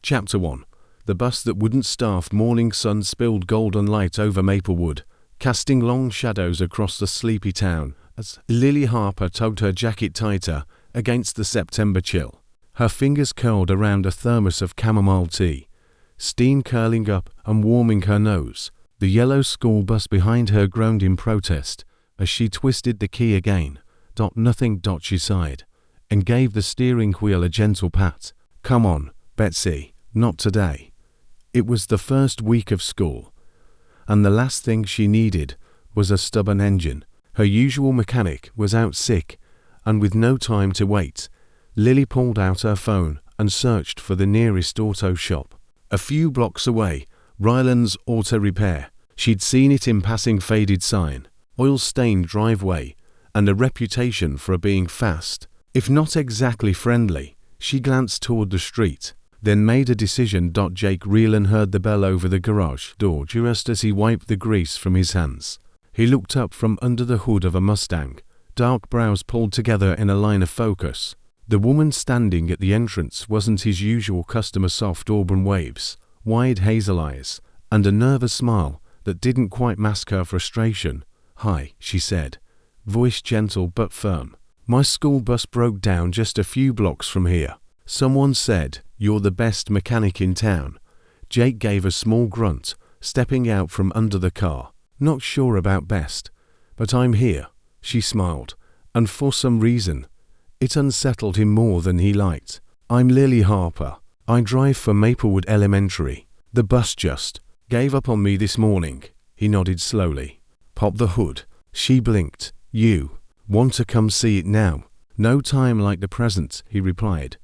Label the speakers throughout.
Speaker 1: Chapter 1. The bus that wouldn't start. Morning sun spilled golden light over Maplewood, casting long shadows across the sleepy town as Lily Harper tugged her jacket tighter against the September chill. Her fingers curled around a thermos of chamomile tea, steam curling up and warming her nose. The yellow school bus behind her groaned in protest as she twisted the key again. Nothing. She sighed and gave the steering wheel a gentle pat. Come on, Betsy, not today. It was the first week of school, and the last thing she needed was a stubborn engine. Her usual mechanic was out sick, and with no time to wait, Lily pulled out her phone and searched for the nearest auto shop. A few blocks away, Rylan's Auto Repair. She'd seen it in passing. Faded sign, oil-stained driveway, and a reputation for being fast, if not exactly friendly. She glanced toward the street, then made a decision. Jake Rylan heard the bell over the garage door just as he wiped the grease from his hands. He looked up from under the hood of a Mustang, dark brows pulled together in a line of focus. The woman standing at the entrance wasn't his usual customer. Soft auburn waves, wide hazel eyes, and a nervous smile that didn't quite mask her frustration. "Hi," she said, voice gentle but firm. "My school bus broke down just a few blocks from here. Someone said you're the best mechanic in town." Jake gave a small grunt, stepping out from under the car. "Not sure about best, but I'm here." She smiled, and for some reason, it unsettled him more than he liked. "I'm Lily Harper. I drive for Maplewood Elementary. The bus just gave up on me this morning." He nodded slowly. "Pop the hood." She blinked. "You want to come see it now?" "No time like the present," he replied,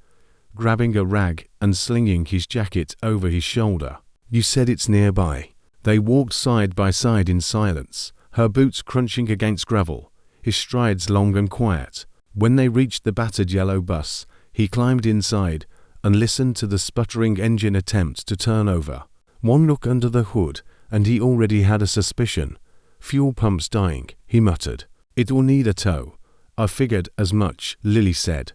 Speaker 1: grabbing a rag and slinging his jacket over his shoulder. "You said it's nearby." They walked side by side in silence, her boots crunching against gravel, his strides long and quiet. When they reached the battered yellow bus, he climbed inside and listened to the sputtering engine attempt to turn over. One look under the hood, and he already had a suspicion. "Fuel pump's dying," he muttered. "It'll need a tow." "I figured as much," Lily said,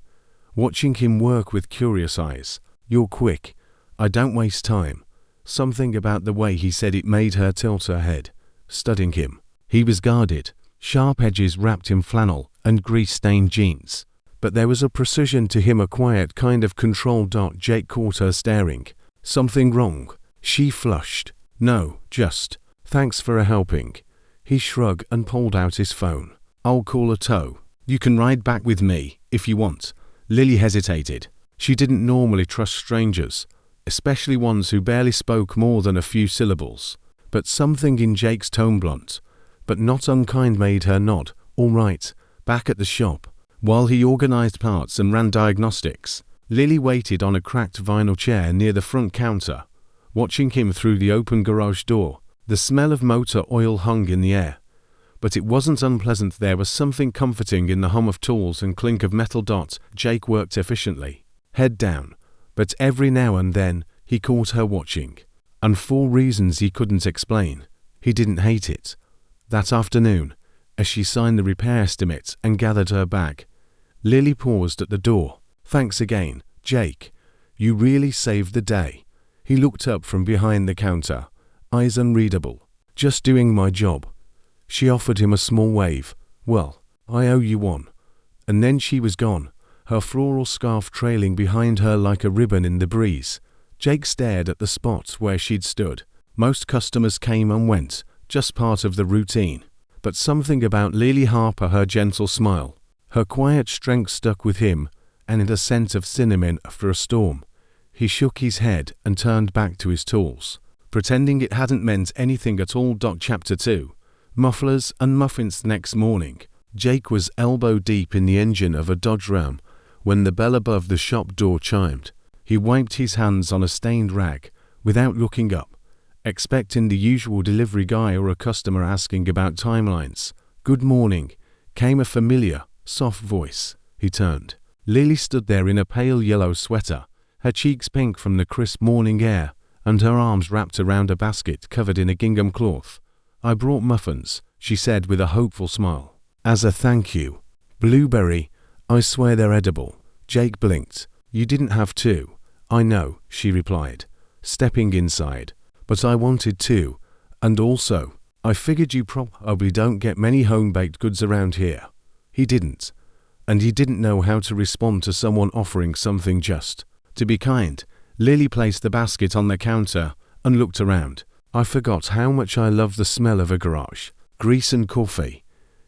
Speaker 1: watching him work with curious eyes. "You're quick. I don't waste time." Something about the way he said it made her tilt her head, studying him. He was guarded, sharp edges wrapped in flannel and grease-stained jeans. But there was a precision to him, a quiet kind of control. Jake caught her staring. "Something wrong?" She flushed. "No, just, thanks for a helping." He shrugged and pulled out his phone. "I'll call a tow. You can ride back with me, if you want." Lily hesitated. She didn't normally trust strangers, especially ones who barely spoke more than a few syllables. But something in Jake's tone, blunt but not unkind, made her nod. "All right." Back at the shop, while he organized parts and ran diagnostics, Lily waited on a cracked vinyl chair near the front counter, watching him through the open garage door. The smell of motor oil hung in the air, but it wasn't unpleasant. There was something comforting in the hum of tools and clink of metal. Jake worked efficiently, head down, but every now and then he caught her watching, and for reasons he couldn't explain, he didn't hate it. That afternoon, as she signed the repair estimate and gathered her bag, Lily paused at the door. "Thanks again, Jake. You really saved the day." He looked up from behind the counter, eyes unreadable. "Just doing my job." She offered him a small wave. "Well, I owe you one." And then she was gone, her floral scarf trailing behind her like a ribbon in the breeze. Jake stared at the spot where she'd stood. Most customers came and went, just part of the routine. But something about Lily Harper, her gentle smile, her quiet strength, stuck with him, and a scent of cinnamon after a storm. He shook his head and turned back to his tools, pretending it hadn't meant anything at all. Chapter 2. Mufflers and muffins. Next morning, Jake was elbow deep in the engine of a Dodge Ram when the bell above the shop door chimed. He wiped his hands on a stained rag without looking up, expecting the usual delivery guy or a customer asking about timelines. "Good morning," came a familiar, soft voice. He turned. Lily stood there in a pale yellow sweater, her cheeks pink from the crisp morning air, and her arms wrapped around a basket covered in a gingham cloth. "I brought muffins," she said with a hopeful smile. "As a thank you." "Blueberry. I swear they're edible." Jake blinked. "You didn't have to. "I know," she replied, stepping inside. "But I wanted to. And also, I figured you probably don't get many home-baked goods around here." He didn't. And he didn't know how to respond to someone offering something just to be kind. Lily placed the basket on the counter and looked around. "I forgot how much I love the smell of a garage. Grease and coffee."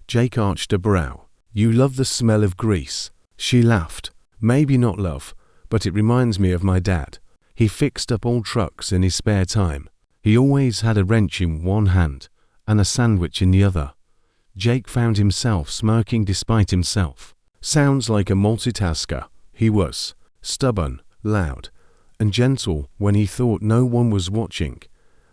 Speaker 1: Jake arched a brow. "You love the smell of grease?" She laughed. "Maybe not love, but it reminds me of my dad. He fixed up old trucks in his spare time. He always had a wrench in one hand and a sandwich in the other." Jake found himself smirking despite himself. Sounds like a multitasker. He was stubborn, loud, and gentle when he thought no one was watching.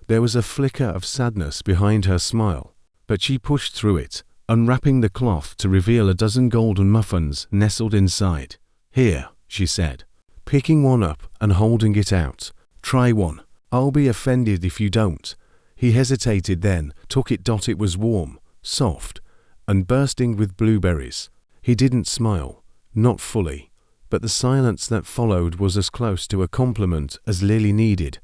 Speaker 1: There was a flicker of sadness behind her smile, but she pushed through it, unwrapping the cloth to reveal a dozen golden muffins nestled inside. "Here," she said, picking one up and holding it out. "Try one. I'll be offended if you don't." He hesitated, then took it. It was warm, soft, and bursting with blueberries. He didn't smile, not fully, but the silence that followed was as close to a compliment as Lily needed.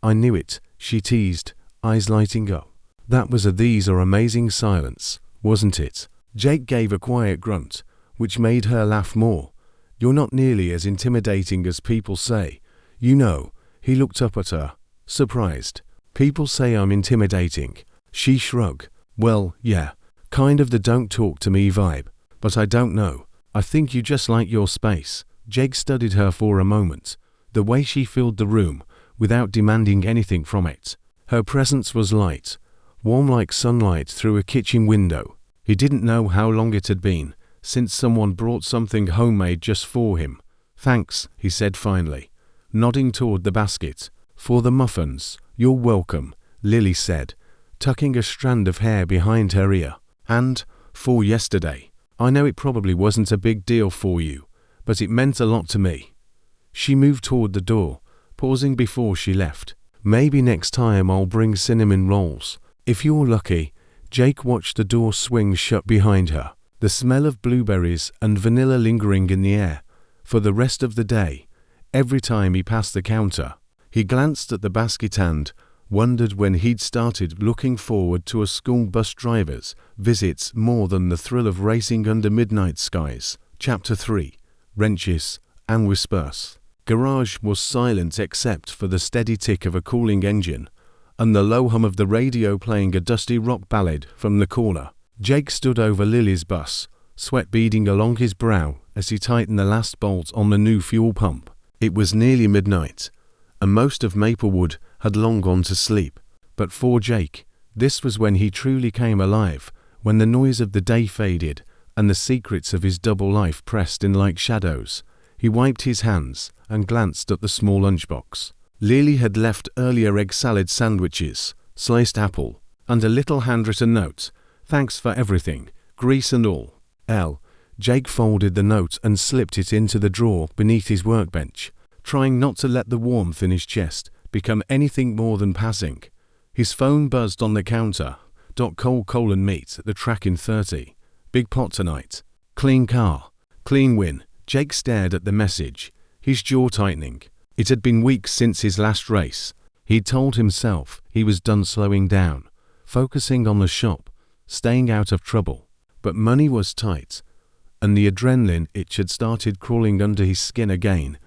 Speaker 1: "I knew it," she teased, eyes lighting up. "That was a these are amazing silence, wasn't it?" Jake gave a quiet grunt, which made her laugh more. "You're not nearly as intimidating as people say. You know." He looked up at her, surprised. "People say I'm intimidating." She shrugged. "Well, yeah, kind of the don't talk to me vibe. But I don't know. I think you just like your space." Jake studied her for a moment, the way she filled the room, without demanding anything from it. Her presence was light, warm like sunlight through a kitchen window. He didn't know how long it had been since someone brought something homemade just for him. "Thanks," he said finally, nodding toward the basket. "For the muffins." "You're welcome," Lily said, tucking a strand of hair behind her ear. "And for yesterday. I know it probably wasn't a big deal for you, but it meant a lot to me." She moved toward the door, pausing before she left. "Maybe next time I'll bring cinnamon rolls. If you're lucky." Jake watched the door swing shut behind her, the smell of blueberries and vanilla lingering in the air for the rest of the day. Every time he passed the counter, he glanced at the basket and wondered when he'd started looking forward to a school bus driver's visits more than the thrill of racing under midnight skies. Chapter 3. Wrenches and Whispers. Garage was silent except for the steady tick of a cooling engine and the low hum of the radio playing a dusty rock ballad from the corner. Jake stood over Lily's bus, sweat beading along his brow as he tightened the last bolt on the new fuel pump. It was nearly midnight, and most of Maplewood had long gone to sleep. But for Jake, this was when he truly came alive, when the noise of the day faded and the secrets of his double life pressed in like shadows. He wiped his hands and glanced at the small lunchbox. Lily had left earlier egg salad sandwiches, sliced apple, and a little handwritten note. "Thanks for everything, grease and all. L." Jake folded the note and slipped it into the drawer beneath his workbench, trying not to let the warmth in his chest become anything more than passing. His phone buzzed on the counter. "Meet at the track in 30. Big pot tonight. Clean car. Clean win." Jake stared at the message, his jaw tightening. It had been weeks since his last race. He'd told himself he was done slowing down, focusing on the shop, staying out of trouble. But money was tight, and the adrenaline itch had started crawling under his skin again.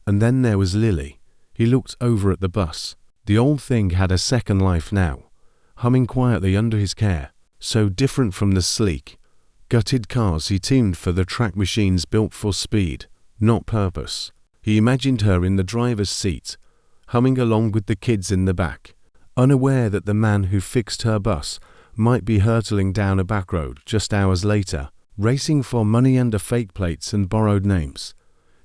Speaker 1: And then there was Lily. He looked over at the bus. The old thing had a second life now, humming quietly under his care, so different from the sleek, gutted cars he tuned for the track machines built for speed, not purpose. He imagined her in the driver's seat, humming along with the kids in the back, unaware that the man who fixed her bus might be hurtling down a back road just hours later, racing for money under fake plates and borrowed names.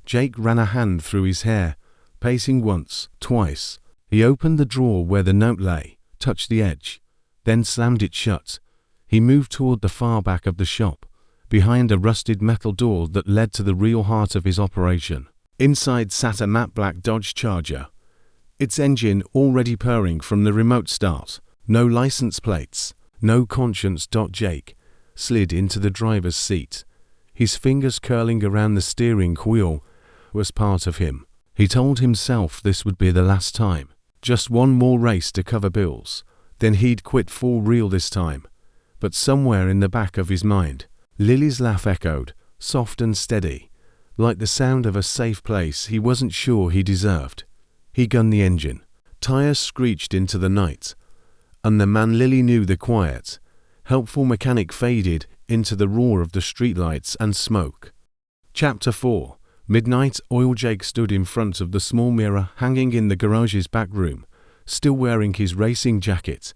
Speaker 1: Jake ran a hand through his hair, pacing once, twice. He opened the drawer where the note lay, touched the edge, then slammed it shut. He moved toward the far back of the shop, behind a rusted metal door that led to the real heart of his operation. Inside sat a matte black Dodge Charger, its engine already purring from the remote start. No license plates, no conscience. Jake slid into the driver's seat, his fingers curling around the steering wheel. Was part of him. He told himself this would be the last time. Just one more race to cover bills. Then he'd quit for real this time. But somewhere in the back of his mind, Lily's laugh echoed, soft and steady, like the sound of a safe place he wasn't sure he deserved. He gunned the engine. Tires screeched into the night. And the man Lily knew, the quiet, helpful mechanic, faded into the roar of the streetlights and smoke. Chapter 4. Midnight oil. Jake stood in front of the small mirror hanging in the garage's back room, still wearing his racing jacket,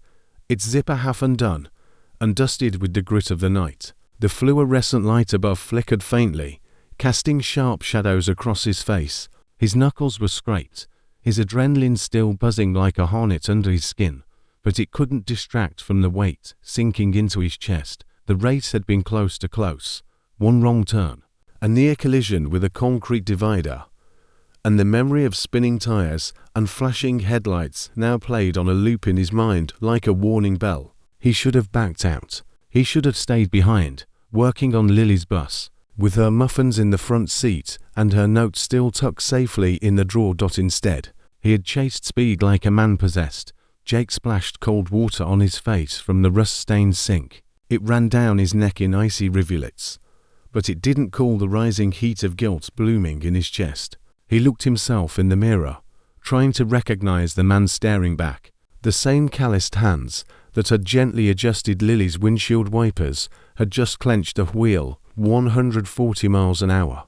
Speaker 1: its zipper half undone, and dusted with the grit of the night. The fluorescent light above flickered faintly, casting sharp shadows across his face. His knuckles were scraped, his adrenaline still buzzing like a hornet under his skin, but it couldn't distract from the weight sinking into his chest. The race had been close to close. One wrong turn, a near collision with a concrete divider, and the memory of spinning tires and flashing headlights now played on a loop in his mind like a warning bell. He should have backed out. He should have stayed behind, working on Lily's bus, with her muffins in the front seat and her notes still tucked safely in the drawer. Instead, he had chased speed like a man possessed. Jake splashed cold water on his face from the rust-stained sink. It ran down his neck in icy rivulets, but it didn't cool the rising heat of guilt blooming in his chest. He looked himself in the mirror, trying to recognize the man staring back. The same calloused hands that had gently adjusted Lily's windshield wipers had just clenched a wheel 140 miles an hour.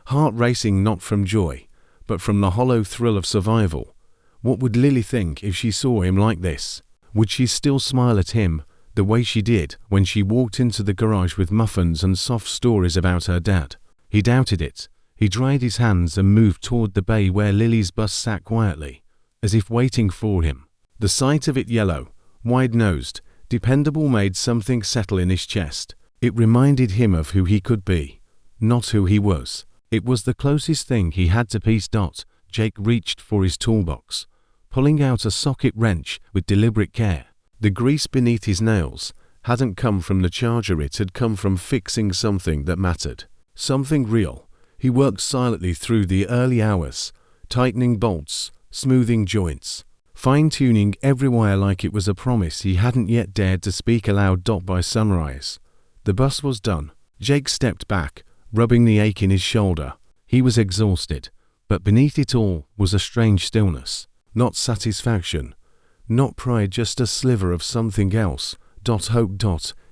Speaker 1: Heart racing not from joy, but from the hollow thrill of survival. What would Lily think if she saw him like this? Would she still smile at him the way she did when she walked into the garage with muffins and soft stories about her dad? He doubted it. He dried his hands and moved toward the bay where Lily's bus sat quietly, as if waiting for him. The sight of it, yellow, wide-nosed, dependable, made something settle in his chest. It reminded him of who he could be, not who he was. It was the closest thing he had to peace. Jake reached for his toolbox, pulling out a socket wrench with deliberate care. The grease beneath his nails hadn't come from the charger, it had come from fixing something that mattered. Something real. He worked silently through the early hours, tightening bolts, smoothing joints, fine-tuning every wire like it was a promise he hadn't yet dared to speak aloud. By sunrise, the bus was done. Jake stepped back, rubbing the ache in his shoulder. He was exhausted, but beneath it all was a strange stillness. Not satisfaction, not pride, just a sliver of something else. Hope.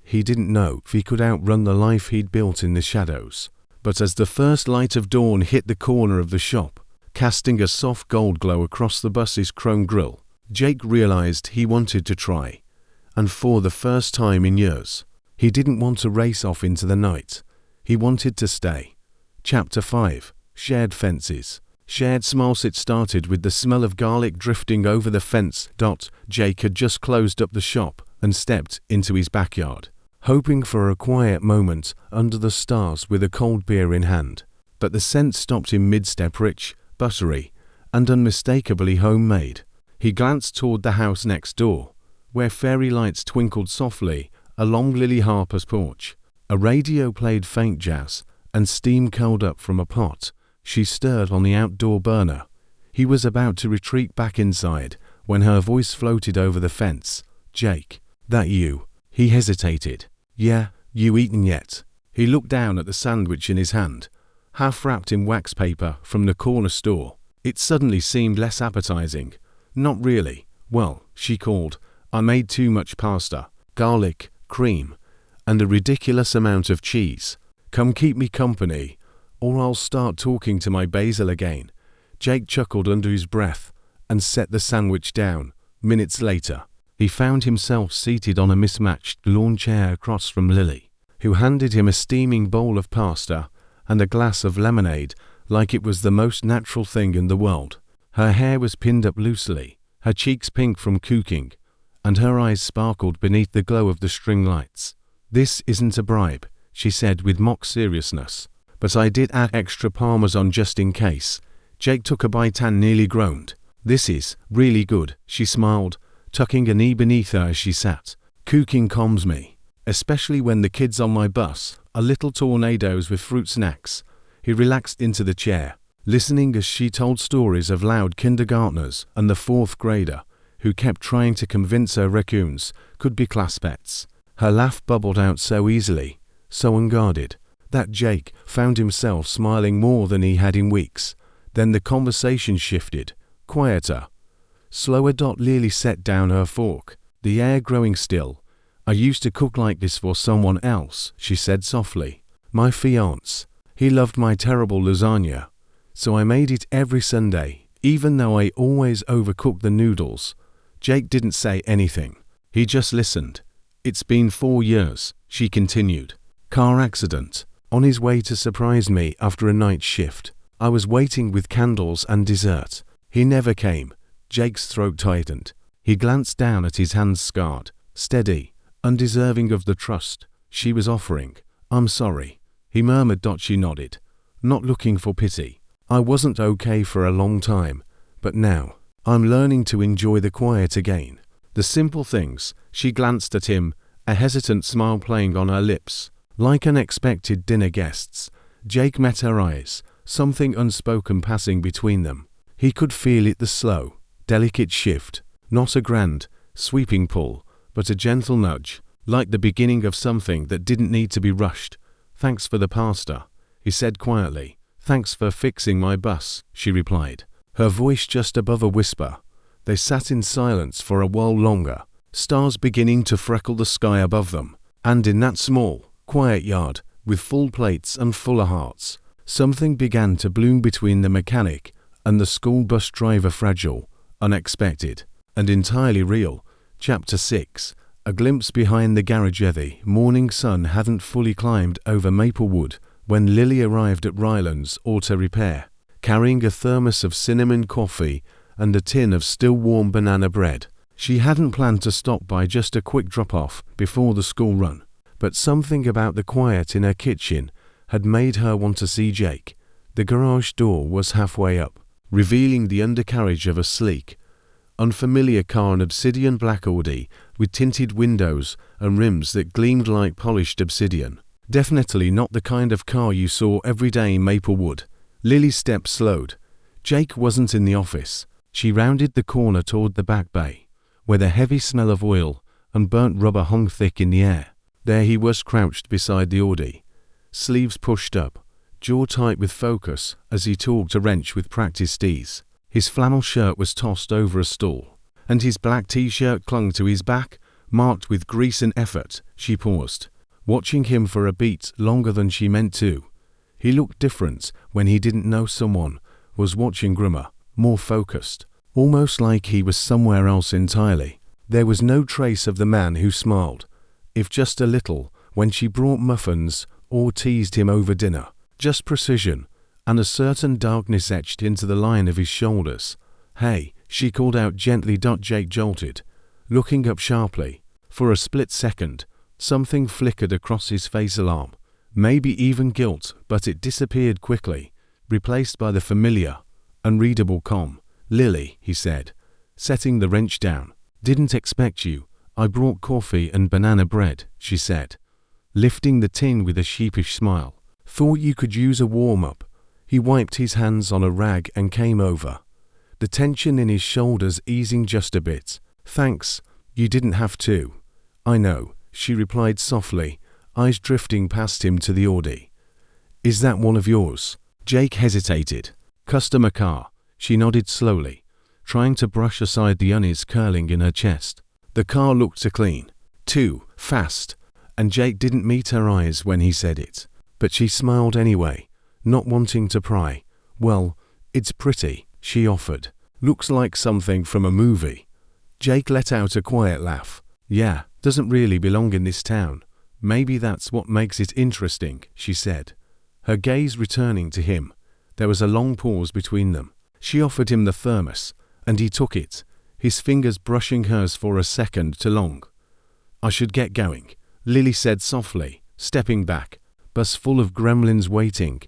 Speaker 1: He didn't know if he could outrun the life he'd built in the shadows. But as the first light of dawn hit the corner of the shop, casting a soft gold glow across the bus's chrome grille, Jake realized he wanted to try. And for the first time in years, he didn't want to race off into the night. He wanted to stay. Chapter 5. Shared fences. Shared smiles. It started with the smell of garlic drifting over the fence. Jake had just closed up the shop and stepped into his backyard, hoping for a quiet moment under the stars with a cold beer in hand. But the scent stopped him mid-step, rich, buttery, and unmistakably homemade. He glanced toward the house next door, where fairy lights twinkled softly along Lily Harper's porch. A radio played faint jazz, and steam curled up from a pot she stirred on the outdoor burner. He was about to retreat back inside when her voice floated over the fence. "Jake, that you?" He hesitated. "Yeah, you eaten yet?" He looked down at the sandwich in his hand, half wrapped in wax paper from the corner store. It suddenly seemed less appetizing. "Not really." "Well," she called, "I made too much pasta, garlic, cream, and a ridiculous amount of cheese. Come keep me company, or I'll start talking to my basil again." Jake chuckled under his breath and set the sandwich down. Minutes later, he found himself seated on a mismatched lawn chair across from Lily, who handed him a steaming bowl of pasta and a glass of lemonade like it was the most natural thing in the world. Her hair was pinned up loosely, her cheeks pink from cooking, and her eyes sparkled beneath the glow of the string lights. "This isn't a bribe," she said with mock seriousness, "but I did add extra parmesan just in case." Jake took a bite and nearly groaned. "This is really good," she smiled, tucking a knee beneath her as she sat. "Cooking calms me, especially when the kids on my bus are little tornadoes with fruit snacks." He relaxed into the chair, listening as she told stories of loud kindergartners and the fourth grader who kept trying to convince her raccoons could be class pets. Her laugh bubbled out so easily, so unguarded, that Jake found himself smiling more than he had in weeks. Then the conversation shifted, quieter, slower. Lily set down her fork, the air growing still. "I used to cook like this for someone else," she said softly. "My fiancé. He loved my terrible lasagna. So I made it every Sunday, even though I always overcooked the noodles." Jake didn't say anything. He just listened. "It's been 4 years," she continued. "Car accident. On his way to surprise me after a night shift. I was waiting with candles and dessert. He never came." Jake's throat tightened. He glanced down at his hands scarred, steady, undeserving of the trust she was offering. "I'm sorry," he murmured. She nodded, not looking for pity. "I wasn't okay for a long time, but now, I'm learning to enjoy the quiet again. The simple things." She glanced at him, a hesitant smile playing on her lips. Like unexpected dinner guests, Jake met her eyes, something unspoken passing between them. He could feel it, the slow, delicate shift, not a grand, sweeping pull, but a gentle nudge, like the beginning of something that didn't need to be rushed. "Thanks for the pasta," he said quietly. "Thanks for fixing my bus," she replied, her voice just above a whisper. They sat in silence for a while longer, stars beginning to freckle the sky above them. And in that small, quiet yard, with full plates and fuller hearts, something began to bloom between the mechanic and the school bus driver. Fragile, unexpected, and entirely real. Chapter 6. A glimpse behind the garage. The morning sun hadn't fully climbed over Maplewood when Lily arrived at Rylan's auto repair, carrying a thermos of cinnamon coffee and a tin of still warm banana bread. She hadn't planned to stop by, just a quick drop-off before the school run, but something about the quiet in her kitchen had made her want to see Jake. The garage door was halfway up, revealing the undercarriage of a sleek, unfamiliar car, an obsidian black Audi with tinted windows and rims that gleamed like polished obsidian. Definitely not the kind of car you saw every day in Maplewood. Lily's steps slowed. Jake wasn't in the office. She rounded the corner toward the back bay, where the heavy smell of oil and burnt rubber hung thick in the air. There he was, crouched beside the Audi, sleeves pushed up, jaw tight with focus as he talked, a wrench with practiced ease. His flannel shirt was tossed over a stool, and his black t-shirt clung to his back, marked with grease and effort. She paused, watching him for a beat longer than she meant to. He looked different when he didn't know someone was watching, grimmer, more focused, almost like he was somewhere else entirely. There was no trace of the man who smiled, if just a little, when she brought muffins or teased him over dinner. Just precision, and a certain darkness etched into the line of his shoulders. "Hey," she called out gently. Jake jolted, looking up sharply. For a split second, something flickered across his face, alarm, maybe even guilt, but it disappeared quickly, replaced by the familiar, unreadable calm. "Lily," he said, setting the wrench down. "Didn't expect you. I brought coffee and banana bread," she said, lifting the tin with a sheepish smile. "Thought you could use a warm-up." He wiped his hands on a rag and came over, the tension in his shoulders easing just a bit. "Thanks, you didn't have to." "I know," she replied softly, eyes drifting past him to the Audi. "Is that one of yours?" Jake hesitated. "Customer car." She nodded slowly, trying to brush aside the unease curling in her chest. The car looked clean, too fast, and Jake didn't meet her eyes when he said it. But she smiled anyway, not wanting to pry. "Well, it's pretty," she offered. "Looks like something from a movie." Jake let out a quiet laugh. "Yeah, doesn't really belong in this town. Maybe that's what makes it interesting," she said, her gaze returning to him. There was a long pause between them. She offered him the thermos, and he took it, his fingers brushing hers for a second too long. "I should get going," Lily said softly, stepping back, bus full of gremlins waiting.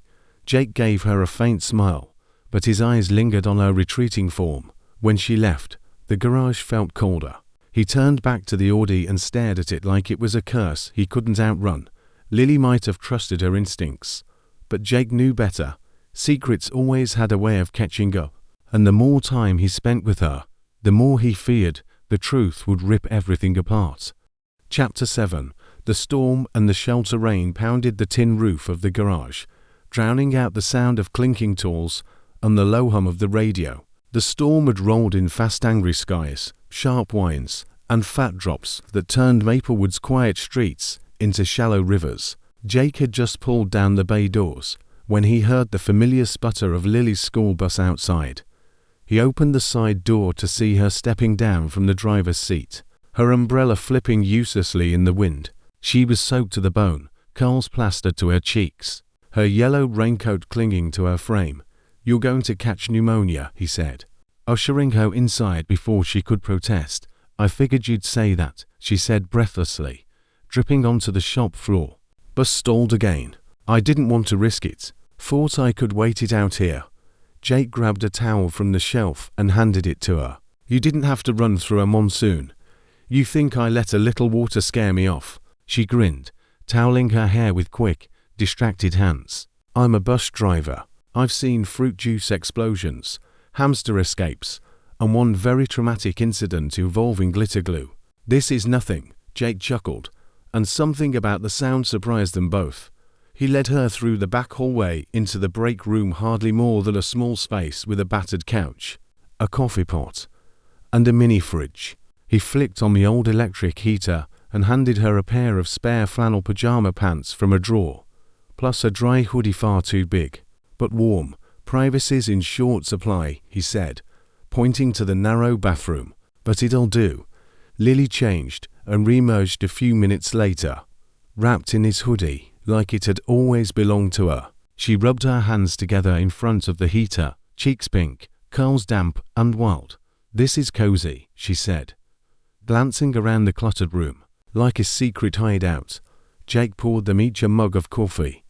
Speaker 1: Jake gave her a faint smile, but his eyes lingered on her retreating form. When she left, the garage felt colder. He turned back to the Audi and stared at it like it was a curse he couldn't outrun. Lily might have trusted her instincts, but Jake knew better. Secrets always had a way of catching up, and the more time he spent with her, the more he feared the truth would rip everything apart. Chapter 7. The storm and the shelter rain pounded the tin roof of the garage, drowning out the sound of clinking tools and the low hum of the radio. The storm had rolled in fast angry skies, sharp winds, and fat drops that turned Maplewood's quiet streets into shallow rivers. Jake had just pulled down the bay doors when he heard the familiar sputter of Lily's school bus outside. He opened the side door to see her stepping down from the driver's seat, her umbrella flipping uselessly in the wind. She was soaked to the bone, curls plastered to her cheeks, her yellow raincoat clinging to her frame. "You're going to catch pneumonia," he said, ushering her inside before she could protest. "I figured you'd say that," she said breathlessly, dripping onto the shop floor. Bus stalled again. "I didn't want to risk it. Thought I could wait it out here." Jake grabbed a towel from the shelf and handed it to her. "You didn't have to run through a monsoon. You think I let a little water scare me off?" She grinned, toweling her hair with quick, distracted hands. "I'm a bus driver. I've seen fruit juice explosions, hamster escapes, and one very traumatic incident involving glitter glue. This is nothing," Jake chuckled, and something about the sound surprised them both. He led her through the back hallway into the break room, hardly more than a small space with a battered couch, a coffee pot, and a mini fridge. He flicked on the old electric heater and handed her a pair of spare flannel pajama pants from a drawer, plus a dry hoodie far too big, but warm. "Privacy's in short supply," he said, pointing to the narrow bathroom. "But it'll do." Lily changed and re-emerged a few minutes later, wrapped in his hoodie like it had always belonged to her. She rubbed her hands together in front of the heater, cheeks pink, curls damp and wild. "This is cozy," she said, glancing around the cluttered room. Like a secret hideout, Jake poured them each a mug of coffee,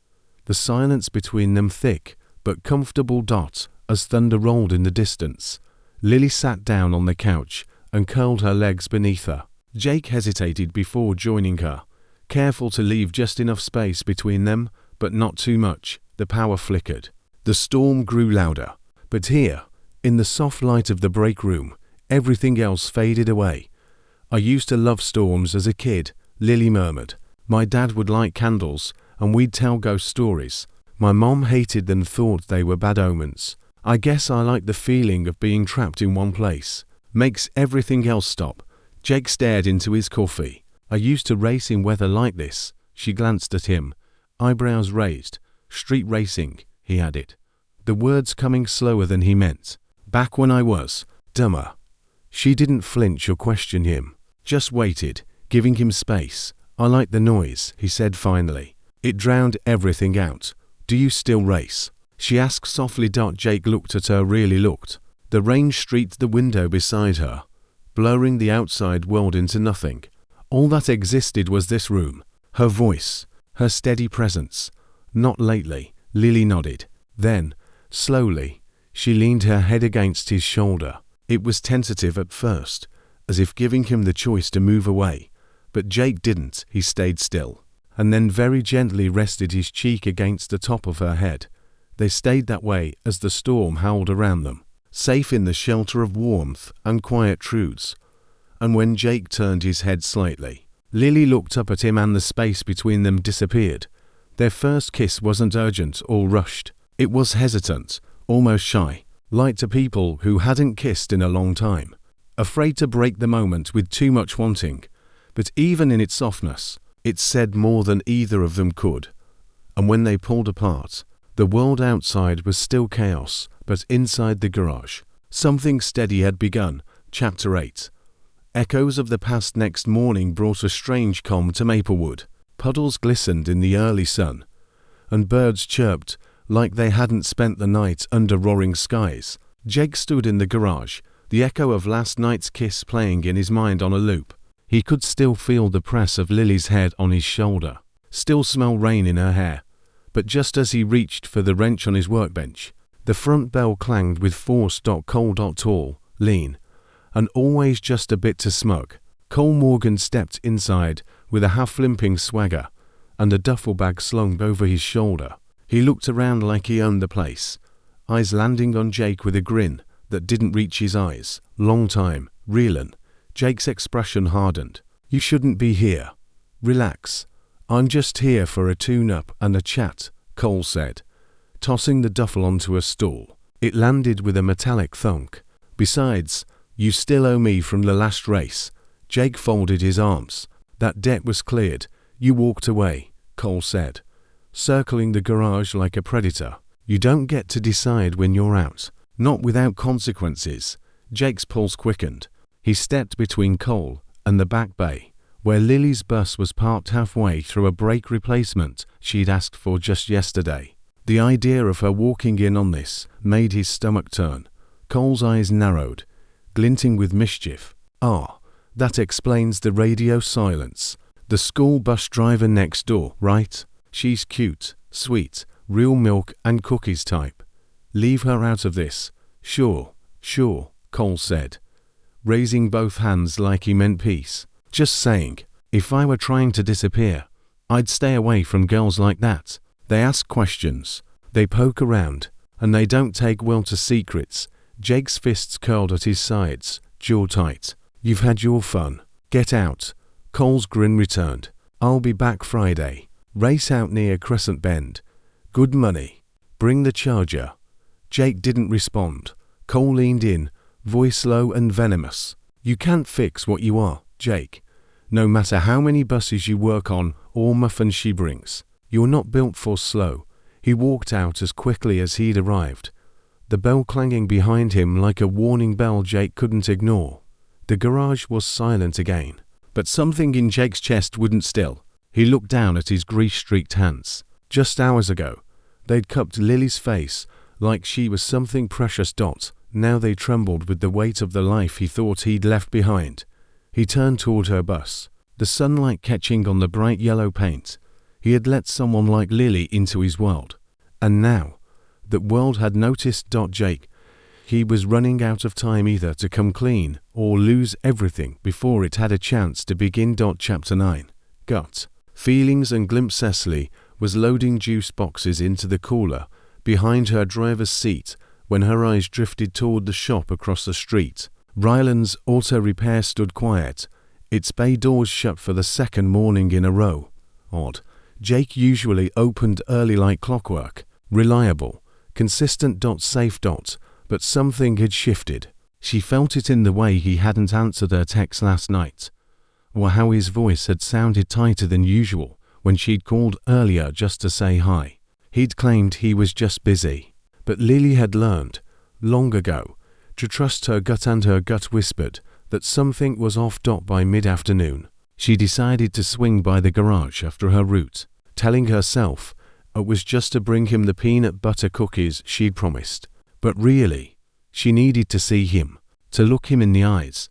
Speaker 1: the silence between them thick but comfortable dot as thunder rolled in the distance. Lily sat down on the couch and curled her legs beneath her. Jake hesitated before joining her, careful to leave just enough space between them, but not too much. The power flickered. The storm grew louder, but here, in the soft light of the break room, everything else faded away. "I used to love storms as a kid," Lily murmured. "My dad would light candles, and we'd tell ghost stories. My mom hated them, thought they were bad omens. I guess I like the feeling of being trapped in one place. Makes everything else stop." Jake stared into his coffee. "I used to race in weather like this." She glanced at him, eyebrows raised. "Street racing," he added, the words coming slower than he meant. "Back when I was dumber." She didn't flinch or question him, just waited, giving him space. "I like the noise," he said finally. It drowned everything out. "Do you still race?" she asked softly. Jake looked at her, really looked. The rain streaked the window beside her, blurring the outside world into nothing. All that existed was this room, her voice, her steady presence. "Not lately," Lily nodded. Then, slowly, she leaned her head against his shoulder. It was tentative at first, as if giving him the choice to move away. But Jake didn't. He stayed still, and then very gently rested his cheek against the top of her head. They stayed that way as the storm howled around them, safe in the shelter of warmth and quiet truths. And when Jake turned his head slightly, Lily looked up at him and the space between them disappeared. Their first kiss wasn't urgent or rushed. It was hesitant, almost shy, like to people who hadn't kissed in a long time, afraid to break the moment with too much wanting. But even in its softness, it said more than either of them could. And when they pulled apart, the world outside was still chaos, but inside the garage, something steady had begun. Chapter 8. Echoes of the past. Next morning brought a strange calm to Maplewood. Puddles glistened in the early sun, and birds chirped like they hadn't spent the night under roaring skies. Jake stood in the garage, the echo of last night's kiss playing in his mind on a loop. He could still feel the press of Lily's head on his shoulder, still smell rain in her hair. But just as he reached for the wrench on his workbench, the front bell clanged with force. Cole. Tall, lean, and always just a bit too smug, Cole Morgan stepped inside with a half-limping swagger and a duffel bag slung over his shoulder. He looked around like he owned the place, eyes landing on Jake with a grin that didn't reach his eyes. Long time, Rylan. Jake's expression hardened. You shouldn't be here. Relax. I'm just here for a tune-up and a chat, Cole said, tossing the duffel onto a stool. It landed with a metallic thunk. Besides, you still owe me from the last race. Jake folded his arms. That debt was cleared. You walked away, Cole said, circling the garage like a predator. You don't get to decide when you're out. Not without consequences. Jake's pulse quickened. He stepped between Cole and the back bay, where Lily's bus was parked halfway through a brake replacement she'd asked for just yesterday. The idea of her walking in on this made his stomach turn. Cole's eyes narrowed, glinting with mischief. Ah, that explains the radio silence. The school bus driver next door, right? She's cute, sweet, real milk and cookies type. Leave her out of this. Sure, Cole said, raising both hands like he meant peace. Just saying, if I were trying to disappear, I'd stay away from girls like that. They ask questions, they poke around, and they don't take well to secrets. Jake's fists curled at his sides, jaw tight. You've had your fun. Get out. Cole's grin returned. I'll be back Friday. Race out near Crescent Bend. Good money. Bring the charger. Jake didn't respond. Cole leaned in, voice low and venomous. You can't fix what you are, Jake. No matter how many buses you work on or muffins she brings. You're not built for slow. He walked out as quickly as he'd arrived, the bell clanging behind him like a warning bell Jake couldn't ignore. The garage was silent again, but something in Jake's chest wouldn't still. He looked down at his grease-streaked hands. Just hours ago, they'd cupped Lily's face like she was something precious. Now they trembled with the weight of the life he thought he'd left behind. He turned toward her bus, the sunlight catching on the bright yellow paint. He had let someone like Lily into his world, and now that world had noticed. Jake, he was running out of time either to come clean or lose everything before it had a chance to begin. Chapter 9. Gut. Feelings and glimpse. Cecily was loading juice boxes into the cooler behind her driver's seat when her eyes drifted toward the shop across the street. Rylan's auto repair stood quiet, its bay doors shut for the second morning in a row. Odd. Jake usually opened early like clockwork, reliable, consistent. Safe. But something had shifted. She felt it in the way he hadn't answered her text last night, or how his voice had sounded tighter than usual when she'd called earlier just to say hi. He'd claimed he was just busy, but Lily had learned, long ago, to trust her gut, and her gut whispered that something was off. By mid-afternoon, she decided to swing by the garage after her route, telling herself it was just to bring him the peanut butter cookies she'd promised. But really, she needed to see him, to look him in the eyes.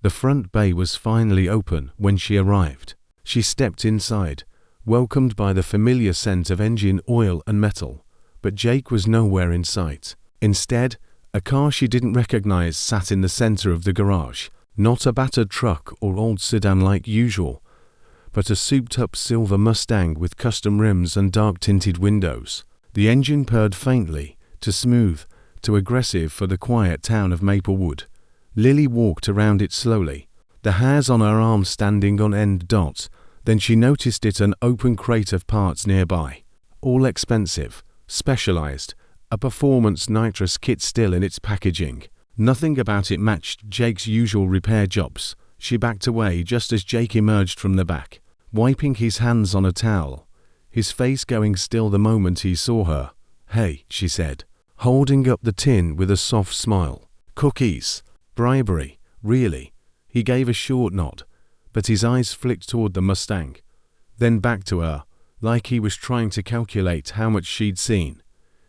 Speaker 1: The front bay was finally open when she arrived. She stepped inside, welcomed by the familiar scent of engine oil and metal. But Jake was nowhere in sight. Instead, a car she didn't recognize sat in the center of the garage. Not a battered truck or old sedan like usual, but a souped-up silver Mustang with custom rims and dark-tinted windows. The engine purred faintly, too smooth, too aggressive for the quiet town of Maplewood. Lily walked around it slowly, the hairs on her arms standing on end. Then she noticed an open crate of parts nearby. All expensive, specialized, a performance nitrous kit still in its packaging. Nothing about it matched Jake's usual repair jobs. She backed away just as Jake emerged from the back, wiping his hands on a towel, his face going still the moment he saw her. Hey, she said, holding up the tin with a soft smile. Cookies. Bribery. Really? He gave a short nod, but his eyes flicked toward the Mustang, then back to her, like he was trying to calculate how much she'd seen.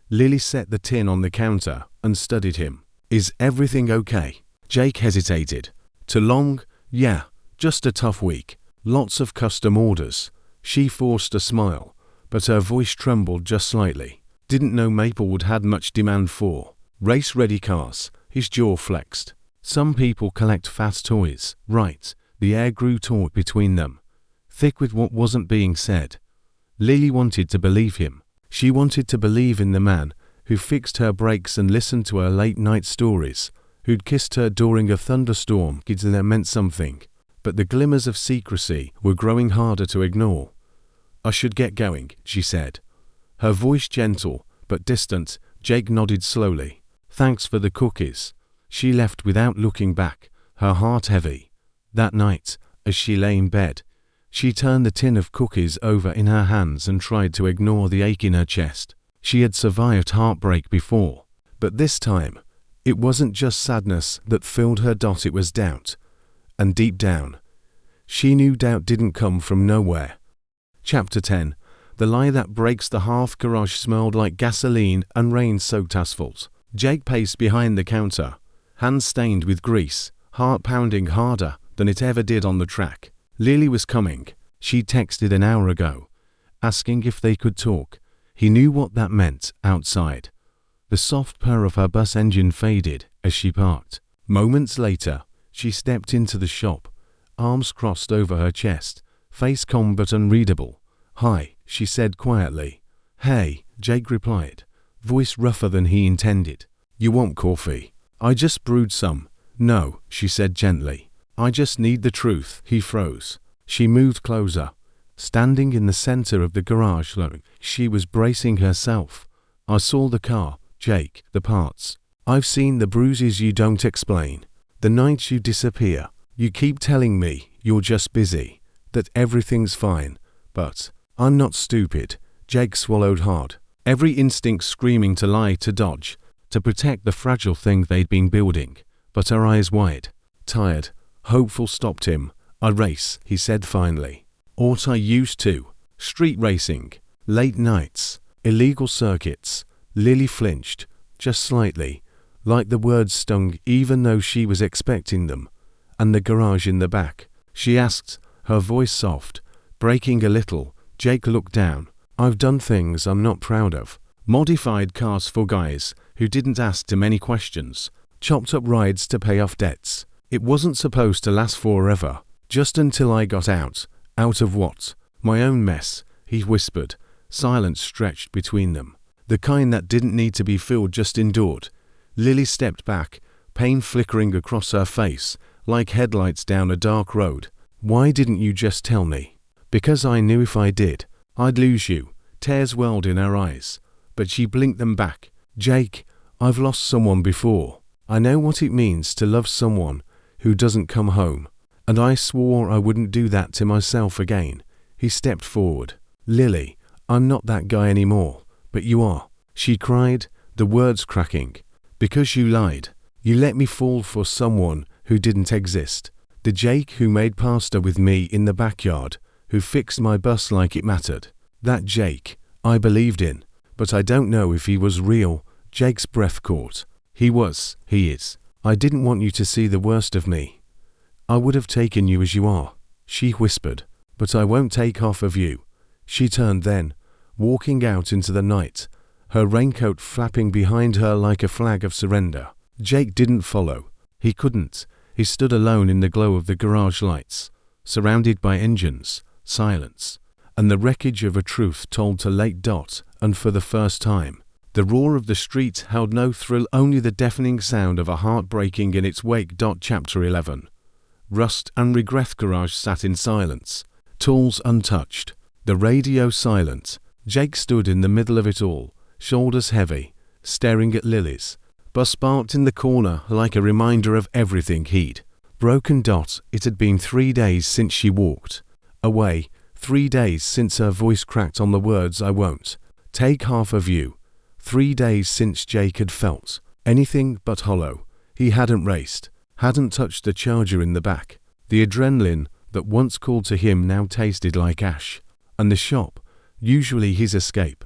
Speaker 1: Lily set the tin on the counter and studied him. Is everything okay? Jake hesitated. Too long? Yeah, just a tough week. Lots of custom orders. She forced a smile, but her voice trembled just slightly. Didn't know Maplewood had much demand for race-ready cars. His jaw flexed. Some people collect fat toys, right? The air grew taut between them, thick with what wasn't being said. Lily wanted to believe him. She wanted to believe in the man who fixed her brakes and listened to her late-night stories, who'd kissed her during a thunderstorm. That meant something, but the glimmers of secrecy were growing harder to ignore. "I should get going," she said. Her voice gentle but distant. Jake nodded slowly. "Thanks for the cookies." She left without looking back, her heart heavy. That night, as she lay in bed, she turned the tin of cookies over in her hands and tried to ignore the ache in her chest. She had survived heartbreak before, but this time, it wasn't just sadness that filled her. It was doubt. And deep down, she knew doubt didn't come from nowhere. Chapter 10. The lie that breaks the heart. Garage smelled like gasoline and rain-soaked asphalt. Jake paced behind the counter, hands stained with grease, heart pounding harder than it ever did on the track. Lily was coming. She texted an hour ago, asking if they could talk. He knew what that meant outside. The soft purr of her bus engine faded as she parked. Moments later, she stepped into the shop, arms crossed over her chest, face calm but unreadable. "Hi," she said quietly. "Hey," Jake replied, voice rougher than he intended. "You want coffee?" "I just brewed some." "No," she said gently. "I just need the truth." He froze. She moved closer. Standing in the center of the garage, she was bracing herself. "I saw the car, Jake, the parts. I've seen the bruises you don't explain. The nights you disappear. You keep telling me you're just busy, that everything's fine. But I'm not stupid." Jake swallowed hard, every instinct screaming to lie, to dodge, to protect the fragile thing they'd been building. But her eyes wide, tired, hopeful stopped him. "I race," he said finally. "Or I used to. Street racing. Late nights. Illegal circuits." Lily flinched, just slightly, like the words stung even though she was expecting them. "And the garage in the back?" she asked, her voice soft, breaking a little. Jake looked down. "I've done things I'm not proud of. Modified cars for guys who didn't ask too many questions. Chopped up rides to pay off debts. It wasn't supposed to last forever, just until I got out." "Out of what?" "My own mess," he whispered. Silence stretched between them. The kind that didn't need to be filled, just endured. Lily stepped back, pain flickering across her face, like headlights down a dark road. "Why didn't you just tell me?" "Because I knew if I did, I'd lose you." Tears welled in her eyes, but she blinked them back. "Jake, I've lost someone before. I know what it means to love someone who doesn't come home. And I swore I wouldn't do that to myself again." He stepped forward. "Lily, I'm not that guy anymore, but you are," she cried, the words cracking. "Because you lied. You let me fall for someone who didn't exist. The Jake who made pasta with me in the backyard, who fixed my bus like it mattered. That Jake I believed in, but I don't know if he was real." Jake's breath caught. He is. "I didn't want you to see the worst of me. I would have taken you as you are," she whispered, "but I won't take half of you." She turned then, walking out into the night, her raincoat flapping behind her like a flag of surrender. Jake didn't follow. He couldn't. He stood alone in the glow of the garage lights, surrounded by engines, silence, and the wreckage of a truth told to late. And for the first time, the roar of the street held no thrill, only the deafening sound of a heart breaking in its wake. Chapter 11. Rust and regret. Garage sat in silence, tools untouched, the radio silent. Jake stood in the middle of it all, shoulders heavy, staring at Lily's bus parked in the corner like a reminder of everything he'd broken. It had been 3 days since she walked away, 3 days since her voice cracked on the words "I won't take half of you." 3 days since Jake had felt anything but hollow. He hadn't raced, hadn't touched the charger in the back. The adrenaline that once called to him now tasted like ash. And the shop, usually his escape,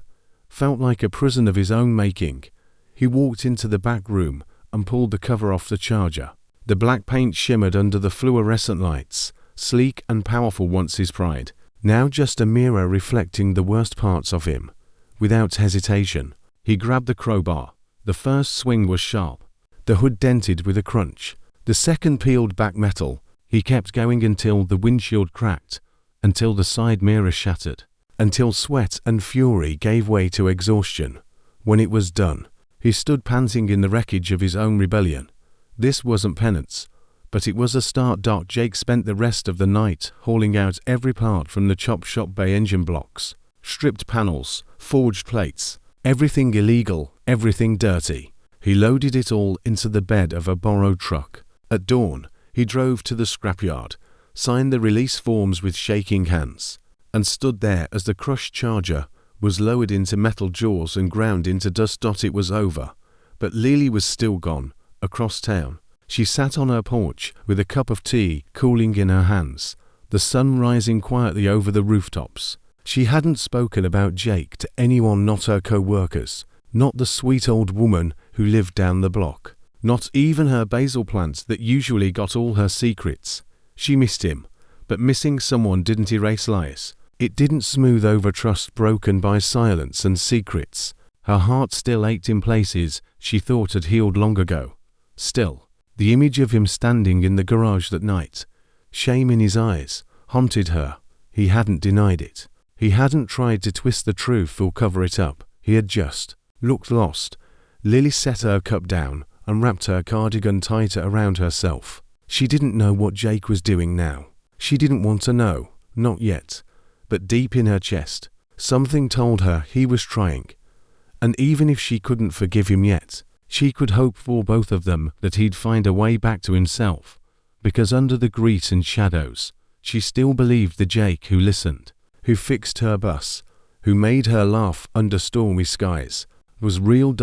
Speaker 1: felt like a prison of his own making. He walked into the back room and pulled the cover off the charger. The black paint shimmered under the fluorescent lights, sleek and powerful once his pride, now just a mirror reflecting the worst parts of him. Without hesitation, he grabbed the crowbar. The first swing was sharp, the hood dented with a crunch. The second peeled back metal. He kept going until the windshield cracked, until the side mirror shattered. until sweat and fury gave way to exhaustion. When it was done, he stood panting in the wreckage of his own rebellion. This wasn't penance, but it was a start. Jake spent the rest of the night hauling out every part from the chop shop bay engine blocks, stripped panels, forged plates, everything illegal, everything dirty. He loaded it all into the bed of a borrowed truck. At dawn, he drove to the scrapyard, signed the release forms with shaking hands, and stood there as the crushed Charger was lowered into metal jaws and ground into dust. It was over, but Lily was still gone, across town. She sat on her porch with a cup of tea cooling in her hands, the sun rising quietly over the rooftops. She hadn't spoken about Jake to anyone, not her co-workers, not the sweet old woman who lived down the block, not even her basil plant that usually got all her secrets. She missed him, but missing someone didn't erase lies. It didn't smooth over trust broken by silence and secrets. Her heart still ached in places she thought had healed long ago. Still, the image of him standing in the garage that night, shame in his eyes, haunted her. He hadn't denied it. He hadn't tried to twist the truth or cover it up. He had just looked lost. Lily set her cup down and wrapped her cardigan tighter around herself. She didn't know what Jake was doing now. She didn't want to know, not yet. But deep in her chest, something told her he was trying. And even if she couldn't forgive him yet, she could hope for both of them that he'd find a way back to himself. Because under the grease and shadows, she still believed the Jake who listened, who fixed her bus, who made her laugh under stormy skies, was real.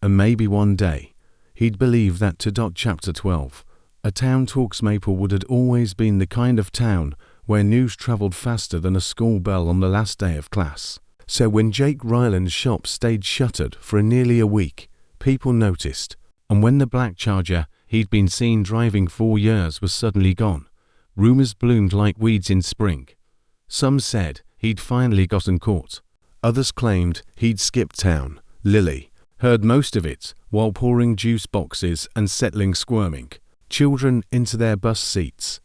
Speaker 1: And maybe one day, he'd believe that too. Chapter 12. A Town Talks. Maplewood had always been the kind of town where news traveled faster than a school bell on the last day of class. So when Jake Rylan's shop stayed shuttered for nearly a week, people noticed. And when the black Charger he'd been seen driving for years was suddenly gone, rumors bloomed like weeds in spring. Some said he'd finally gotten caught. Others claimed he'd skipped town. Lily heard most of it while pouring juice boxes and settling squirming children into their bus seats.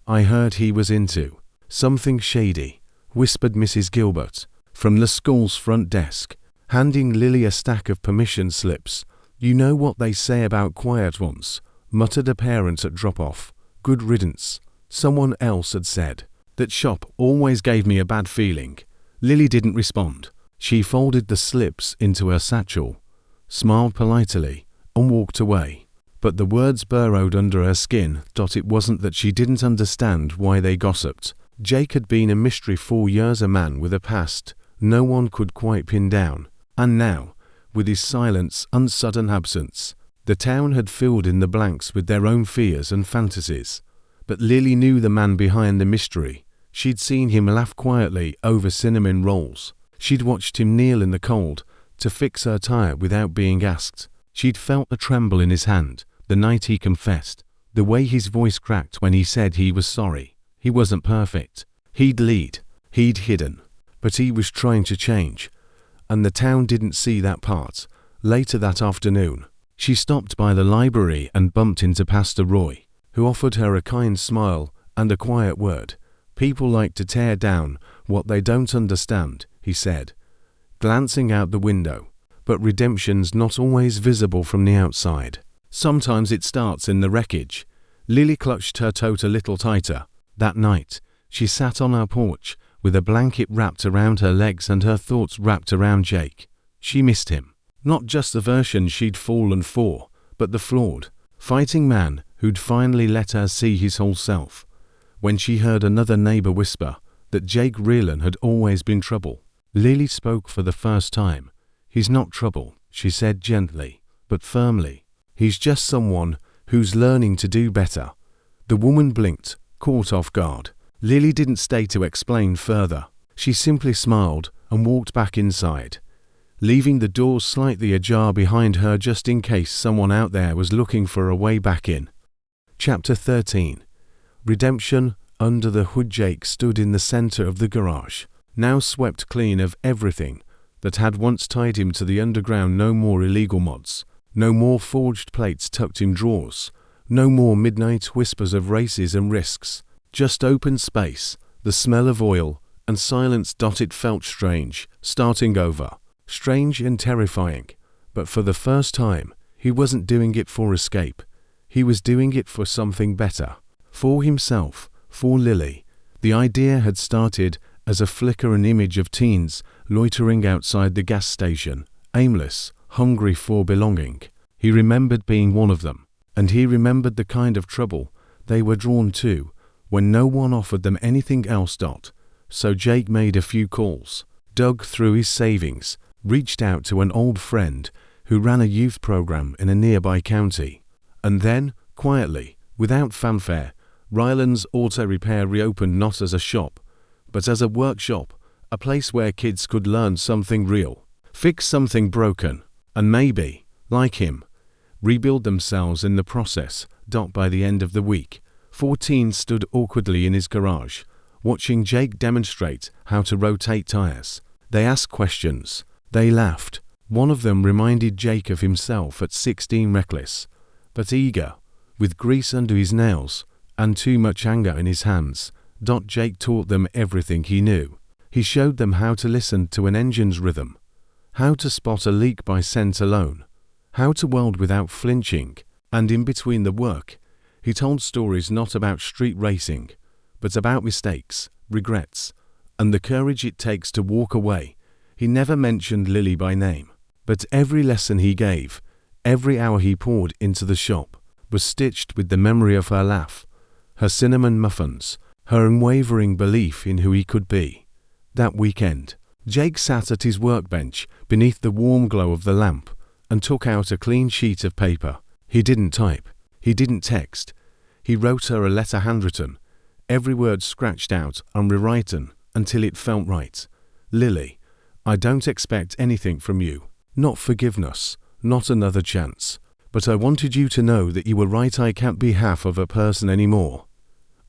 Speaker 1: "I heard he was into something shady," whispered Mrs. Gilbert from the school's front desk, handing Lily a stack of permission slips. "You know what they say about quiet ones," muttered a parent at drop-off. "Good riddance." Someone else had said, "That shop always gave me a bad feeling." Lily didn't respond. She folded the slips into her satchel, smiled politely, and walked away. But the words burrowed under her skin. It wasn't that she didn't understand why they gossiped. Jake had been a mystery for years, a man with a past no one could quite pin down. And now, with his silence and sudden absence, the town had filled in the blanks with their own fears and fantasies. But Lily knew the man behind the mystery. She'd seen him laugh quietly over cinnamon rolls. She'd watched him kneel in the cold to fix her tire without being asked. She'd felt a tremble in his hand the night he confessed, the way his voice cracked when he said he was sorry. He wasn't perfect. He'd lied. He'd hidden. But he was trying to change. And the town didn't see that part. Later that afternoon, she stopped by the library and bumped into Pastor Roy, who offered her a kind smile and a quiet word. "People like to tear down what they don't understand," he said, glancing out the window. "But redemption's not always visible from the outside. Sometimes it starts in the wreckage." Lily clutched her tote a little tighter. That night, she sat on her porch with a blanket wrapped around her legs and her thoughts wrapped around Jake. She missed him. Not just the version she'd fallen for, but the flawed, fighting man who'd finally let her see his whole self. When she heard another neighbor whisper that Jake Rylan had always been trouble, Lily spoke for the first time. "He's not trouble," she said gently, but firmly. "He's just someone who's learning to do better." The woman blinked, caught off guard. Lily didn't stay to explain further. She simply smiled and walked back inside, leaving the doors slightly ajar behind her just in case someone out there was looking for a way back in. Chapter 13. Redemption. Under the hood. Jake stood in the center of the garage, now swept clean of everything that had once tied him to the underground. No more illegal mods. No more forged plates tucked in drawers. No more midnight whispers of races and risks. Just open space, the smell of oil, and silence. It felt strange, starting over. Strange and terrifying. But for the first time, he wasn't doing it for escape. He was doing it for something better. For himself, for Lily. The idea had started as a flicker, an image of teens loitering outside the gas station, aimless, hungry for belonging. He remembered being one of them, and he remembered the kind of trouble they were drawn to when no one offered them anything else. So Jake made a few calls, dug through his savings, reached out to an old friend who ran a youth program in a nearby county. And then, quietly, without fanfare, Rylan's Auto Repair reopened, not as a shop, but as a workshop, a place where kids could learn something real, fix something broken, and maybe, like him, rebuild themselves in the process. By the end of the week, 14 stood awkwardly in his garage, watching Jake demonstrate how to rotate tires. They asked questions. They laughed. One of them reminded Jake of himself at 16, reckless, but eager, with grease under his nails and too much anger in his hands. Jake taught them everything he knew. He showed them how to listen to an engine's rhythm, how to spot a leak by scent alone, how to weld without flinching, and in between the work, he told stories not about street racing, but about mistakes, regrets, and the courage it takes to walk away. He never mentioned Lily by name, but every lesson he gave, every hour he poured into the shop, was stitched with the memory of her laugh, her cinnamon muffins, her unwavering belief in who he could be. That weekend, Jake sat at his workbench beneath the warm glow of the lamp and took out a clean sheet of paper. He didn't type. He didn't text. He wrote her a letter, handwritten, every word scratched out and rewritten until it felt right. Lily, I don't expect anything from you. Not forgiveness, not another chance. But I wanted you to know that you were right. I can't be half of a person anymore.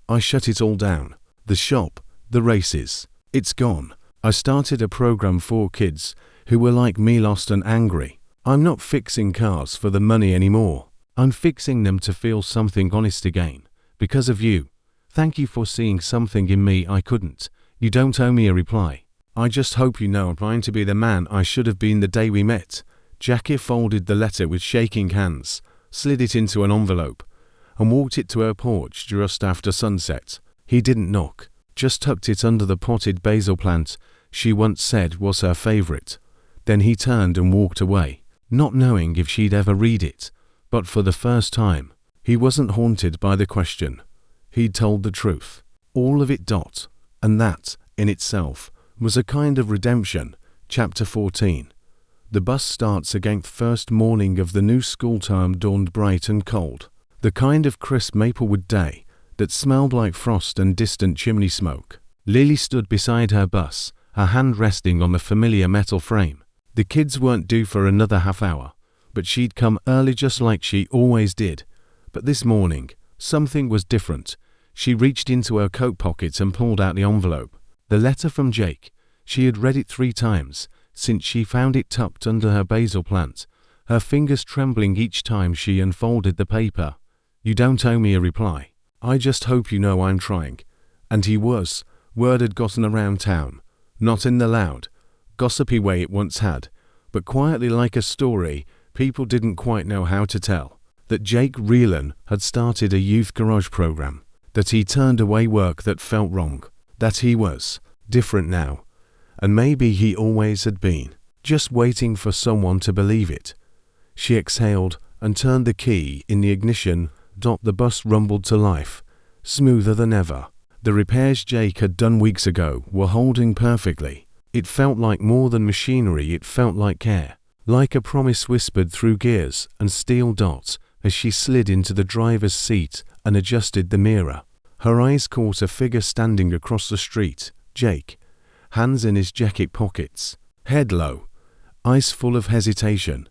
Speaker 1: I shut it all down. The shop, the races. It's gone. I started a program for kids who were like me, lost and angry. I'm not fixing cars for the money anymore. I'm fixing them to feel something honest again. Because of you. Thank you for seeing something in me I couldn't. You don't owe me a reply. I just hope you know I'm trying to be the man I should have been the day we met. Jackie folded the letter with shaking hands, slid it into an envelope, and walked it to her porch just after sunset. He didn't knock, just tucked it under the potted basil plant she once said was her favorite. Then he turned and walked away, not knowing if she'd ever read it. But for the first time, he wasn't haunted by the question. He'd told the truth. All of it. And that, in itself, was a kind of redemption. Chapter 14. The bus starts again. First morning of the new school term dawned bright and cold. The kind of crisp Maplewood day that smelled like frost and distant chimney smoke. Lily stood beside her bus, her hand resting on the familiar metal frame. The kids weren't due for another half hour, but she'd come early just like she always did. But this morning, something was different. She reached into her coat pocket and pulled out the envelope. The letter from Jake. She had read it 3 times since she found it tucked under her basil plant, her fingers trembling each time she unfolded the paper. You don't owe me a reply. I just hope you know I'm trying. And he was. Word had gotten around town. Not in the loud, gossipy way it once had, but quietly, like a story people didn't quite know how to tell. That Jake Rylan had started a youth garage program. That he turned away work that felt wrong. That he was different now. And maybe he always had been, just waiting for someone to believe it. She exhaled and turned the key in the ignition. The bus rumbled to life, smoother than ever. The repairs Jake had done weeks ago were holding perfectly. It felt like more than machinery, it felt like care. Like a promise whispered through gears and steel dots as she slid into the driver's seat and adjusted the mirror. Her eyes caught a figure standing across the street. Jake, hands in his jacket pockets, head low, eyes full of hesitation.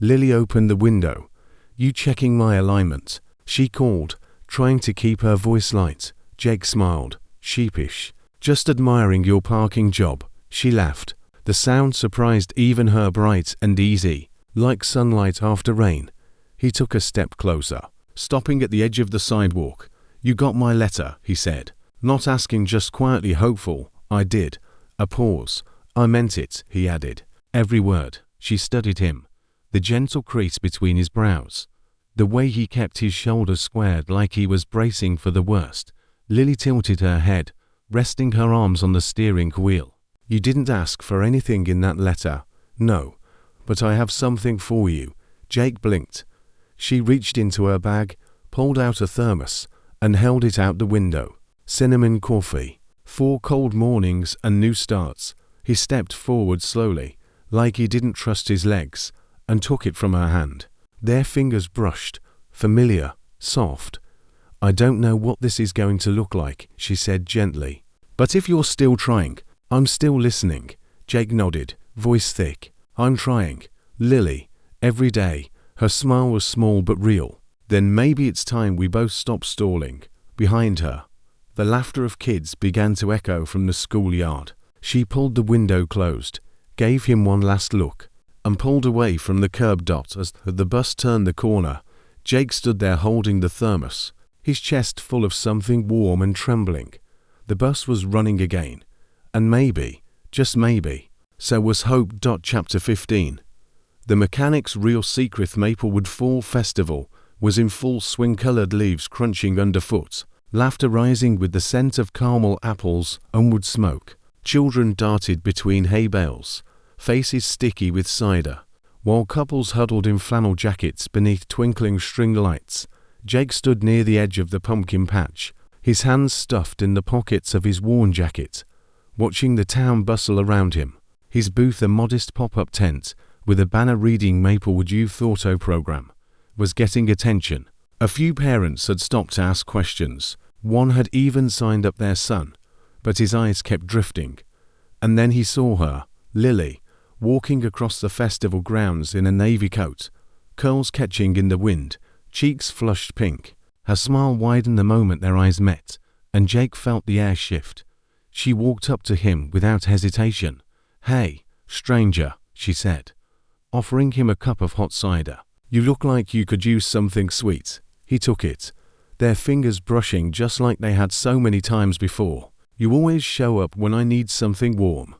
Speaker 1: Lily opened the window. You checking my alignment? She called, trying to keep her voice light. Jake smiled, sheepish. Just admiring your parking job. She laughed. The sound surprised even her, bright and easy, like sunlight after rain. He took a step closer, stopping at the edge of the sidewalk. You got my letter, he said, not asking, just quietly hopeful. I did. A pause. I meant it, he added. Every word. She studied him. The gentle crease between his brows. The way he kept his shoulders squared like he was bracing for the worst. Lily tilted her head, resting her arms on the steering wheel. You didn't ask for anything in that letter. No. But I have something for you. Jake blinked. She reached into her bag, pulled out a thermos, and held it out the window. Cinnamon coffee. 4 cold mornings and new starts. He stepped forward slowly, like he didn't trust his legs, and took it from her hand. Their fingers brushed, familiar, soft. I don't know what this is going to look like, she said gently. But if you're still trying, I'm still listening. Jake nodded, voice thick. I'm trying. Lily. Every day. Her smile was small but real. Then maybe it's time we both stop stalling. Behind her, the laughter of kids began to echo from the schoolyard. She pulled the window closed, gave him one last look, and pulled away from the curb dot as the bus turned the corner. Jake stood there holding the thermos, his chest full of something warm and trembling. The bus was running again, and maybe, just maybe, so was hope. Chapter 15. The mechanic's real secret Maplewood Fall Festival was in full swing, colored leaves crunching underfoot, laughter rising with the scent of caramel apples and wood smoke. Children darted between hay bales, faces sticky with cider, while couples huddled in flannel jackets beneath twinkling string lights. Jake stood near the edge of the pumpkin patch, his hands stuffed in the pockets of his worn jacket, watching the town bustle around him. His booth, a modest pop-up tent with a banner reading Maplewood Youth Auto Program, was getting attention. A few parents had stopped to ask questions. One had even signed up their son, but his eyes kept drifting. And then he saw her, Lily, walking across the festival grounds in a navy coat, curls catching in the wind, cheeks flushed pink. Her smile widened the moment their eyes met, and Jake felt the air shift. She walked up to him without hesitation. "Hey, stranger," she said, offering him a cup of hot cider. "You look like you could use something sweet." He took it, their fingers brushing just like they had so many times before. "You always show up when I need something warm.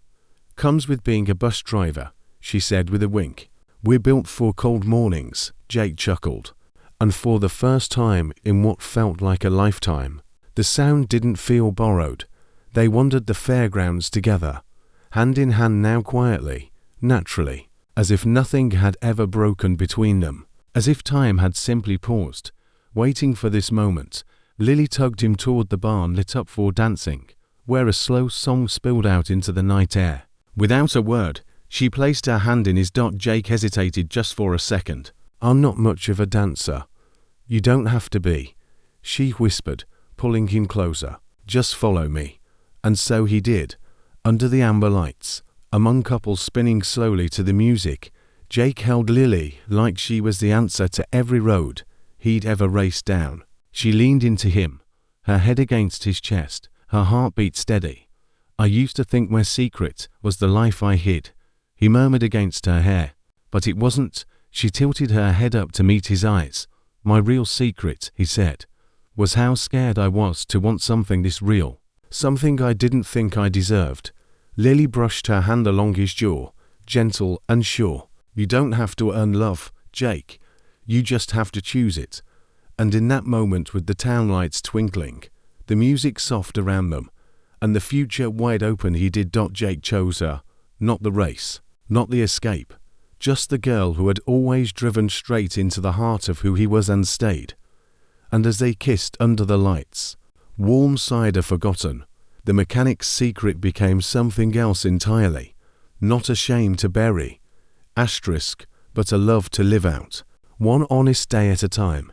Speaker 1: Comes with being a bus driver," she said with a wink. "We're built for cold mornings," Jake chuckled. And for the first time in what felt like a lifetime, the sound didn't feel borrowed. They wandered the fairgrounds together, hand in hand now, quietly, naturally, as if nothing had ever broken between them, as if time had simply paused, waiting for this moment. Lily tugged him toward the barn lit up for dancing, where a slow song spilled out into the night air. Without a word, she placed her hand in his. Jake hesitated just for a second. "I'm not much of a dancer." "You don't have to be," she whispered, pulling him closer. "Just follow me." And so he did. Under the amber lights, among couples spinning slowly to the music, Jake held Lily like she was the answer to every road he'd ever raced down. She leaned into him, her head against his chest, her heartbeat steady. "I used to think my secret was the life I hid," he murmured against her hair. "But it wasn't." She tilted her head up to meet his eyes. "My real secret," he said, "was how scared I was to want something this real. Something I didn't think I deserved." Lily brushed her hand along his jaw, gentle and sure. "You don't have to earn love, Jake. You just have to choose it." And in that moment, with the town lights twinkling, the music soft around them, and the future wide open, he did. Jake chose her, not the race, not the escape, just the girl who had always driven straight into the heart of who he was and stayed. And as they kissed under the lights, warm cider forgotten, the mechanic's secret became something else entirely. Not a shame to bury, asterisk, but a love to live out, one honest day at a time.